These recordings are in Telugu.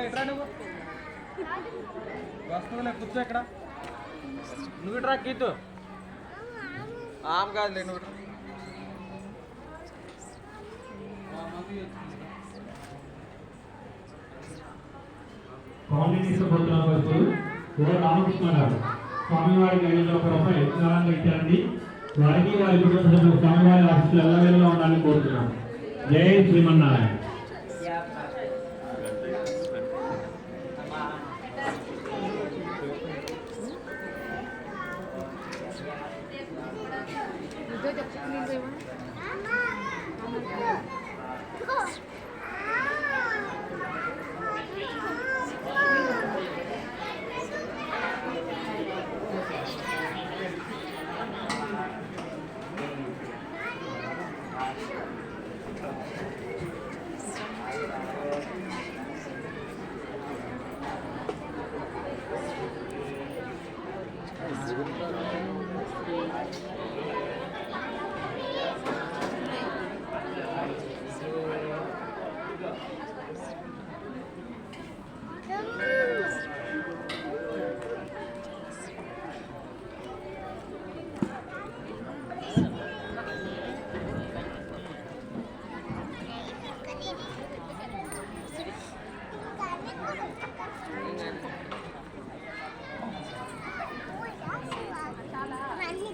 ఇట్రా నువ్వు వస్తువులే కూర్చో ఇక్కడ నువ్వు ఇట్రా గీతు ఆమె కాదులే నువ్వు రామకృష్ణ గారు స్వామివారి గడిలో ఒక రూపాయి విరాళంగా ఇచ్చారండి. వారికి వారి కుటుంబ సభ్యులు స్వామివారి ఆశీస్సులు ఎల్లవేళలా ఉండాలని కోరుతున్నాను. జై శ్రీమన్నారాయణ.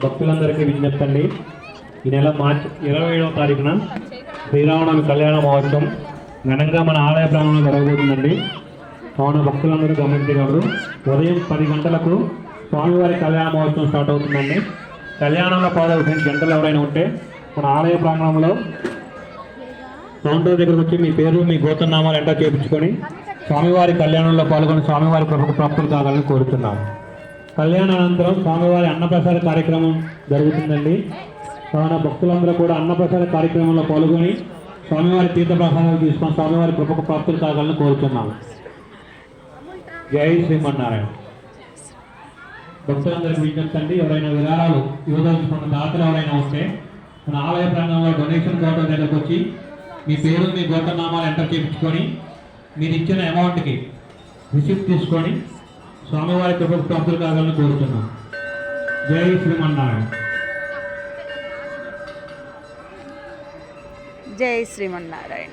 భక్తులందరికీ విజ్ఞప్తి అండి. ఈ నెల మార్చి 27వ తారీఖున శ్రీరామనవమి కళ్యాణ మహోత్సవం ఘనంగా మన ఆలయ ప్రాంగణంలో జరగబోతుందండి. కావున భక్తులందరూ గమనించగలరు. ఉదయం 10 గంటలకు స్వామివారి కళ్యాణ మహోత్సవం స్టార్ట్ అవుతుందండి. కళ్యాణంలో పాల్గొనే గంటలు ఎవరైనా ఉంటే మన ఆలయ ప్రాంగణంలో కౌంటర్ దగ్గరకు వచ్చి మీ పేరు మీ గోత్రనామాలు ఎంటర్ చేయించుకొని స్వామివారి కళ్యాణంలో పాల్గొని స్వామివారి కృపకు ప్రాప్తులు కావాలని కోరుతున్నాను. కళ్యాణానంతరం స్వామివారి అన్నప్రసాద కార్యక్రమం జరుగుతుందండి. కావున భక్తులందరూ కూడా అన్నప్రసాద కార్యక్రమంలో పాల్గొని స్వామివారి తీర్థప్రసాదాలు తీసుకొని స్వామివారి కృపకు ప్రాప్తులు కావాలని కోరుతున్నాము. జై శ్రీమన్నారాయణ. భక్తులందరికీ విజ్ఞప్తి అండి. ఎవరైనా విరాళాలు ఇవ్వదలుచుకున్న దాతలు ఎవరైనా ఉంటే మన ఆలయ ప్రాంగణంలో డొనేషన్ కౌంటర్ దగ్గరకు వచ్చి మీ పేరు మీ గోత్రనామాలు ఎంటర్ చేయించుకొని మీరు ఇచ్చిన అమౌంట్కి రిసిప్ట్ తీసుకొని స్వామివారి కృపకు ప్రాప్తులు కావాలని కోరుతున్నాం. జై శ్రీమన్నారాయణ. జై శ్రీమన్నారాయణ.